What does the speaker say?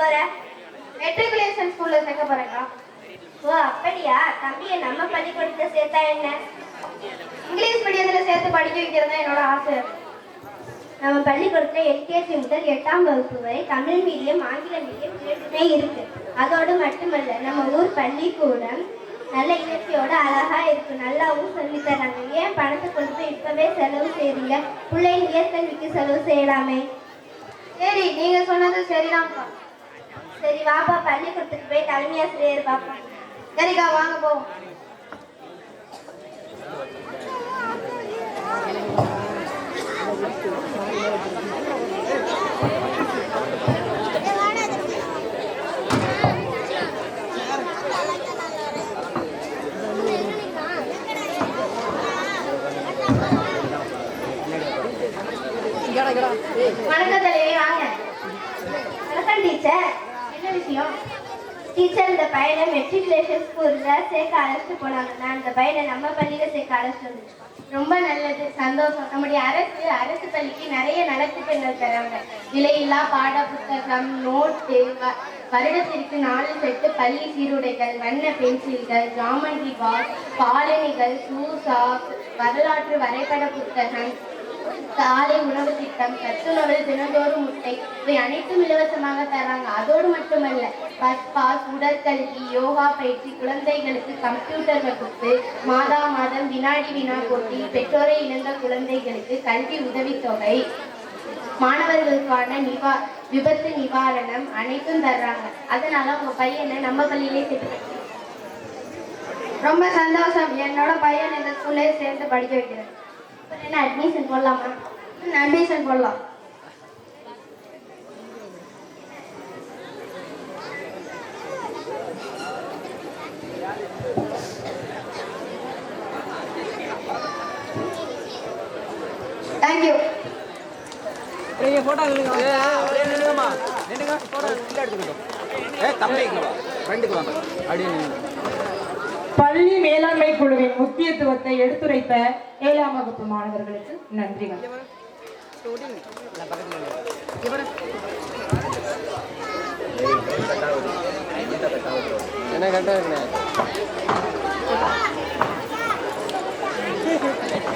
போற? மெட்ரிகுலேஷன் ஸ்கூல்ல சேர்க்க போறேன்க்கா. ஓ அப்படியா? தம்பியை நம்ம பள்ளிக்கூடத்துல சேர்த்தா என்ன? இங்கிலீஷ் மீடியத்துல சேர்த்து படிக்க வைக்கிறது தான் என்னோட ஆசை. நம்ம பள்ளிக்கூடத்துல எல்கேஜி முதல் 8ஆம் வகுப்பு வரை தமிழ் மீடியம் ஆங்கில மீடியம் இரண்டுமே இருக்கு. அதோடு மட்டுமல்ல, நம்ம ஊர் பள்ளிக்கூடம் நல்ல இயற்கையோட அழகா இருக்கு. நல்லாவும் சொல்லி தராங்க. ஏன் பணத்தை கொண்டு போய் இப்பவே செலவு செய்றீங்க? பிள்ளைங்க உயர்கல்விக்கு செலவு செய்யலாமே. சரி, நீங்க சொன்னது சரிதான்க்கா. சரி வாப்பா, பள்ளிக்கூடத்துக்கு போய் தலைமை ஆசிரியர் பாப்பா. சரிக்கா, வாங்க போவோம். வணக்கம் தலைவி, வாங்க. வணக்கம் டீச்சர். என்ன விஷயம்? டீச்சர், இந்த பையனை மெட்ரிகுலேஷன் ஸ்கூல்ல சேர்க்க அழைச்சிட்டு போனாங்க. நான் இந்த பையனை நம்ம பள்ளியில சேர்க்க அழைச்சிட்டு வந்துருக்கோம். ரொம்ப நல்லது, சந்தோஷம். நம்முடைய அரசு பள்ளிக்கு நிறைய நலத்திட்டங்கள் தராங்க. விலையில்லா பாட புத்தகம், நோட்டு, வருடத்திற்கு 4 செட்டு பள்ளி சீருடைகள், வண்ண பென்சில்கள், ஜாமெண்ட்ரி பாக்ஸ், காலணிகள், ஷூ சாக்ஸ், வரலாற்று வரைபட புத்தகம், காலை உணவு திட்டம், சத்துணவு, தினந்தோறும் முட்டை, இவை அனைத்தும் இலவசமாக தராங்க. அதோடு மட்டுமல்ல, பஸ் பாஸ், உடற்கல்வி, யோகா பயிற்சி, குழந்தைகளுக்கு கம்ப்யூட்டர் வகுப்பு, மாதம் வினாடி வினா போட்டி, பெற்றோரை இழந்த குழந்தைகளுக்கு கல்வி உதவித்தொகை, மாணவர்களுக்கான விபத்து நிவாரணம் அனைத்தும் தர்றாங்க. அதனால உங்க பையனை நம்ம பள்ளியிலே சேர்த்து. ரொம்ப சந்தோஷம். என்னோட பையன் இந்த ஸ்கூல்லே சேர்த்து படிக்க வைக்கிறேன். என்ன அட்மிஷன் போடலாமா? அட்மிஷன் போடலாம். தேங்க்யூ. போட்டோ நின்னுங்கம்மா, நின்னுங்க. போட்டோ எடுத்துக்கிட்டோம். தம்பிங்க ஃப்ரெண்டுக்கு வாங்க. அப்படியே பள்ளி மேலாண்மை குழுவின் முக்கியத்துவத்தை எடுத்துரைத்த 7ஆம் வகுப்பு மாணவர்களுக்கு நன்றிகள். என்ன கரெக்டாக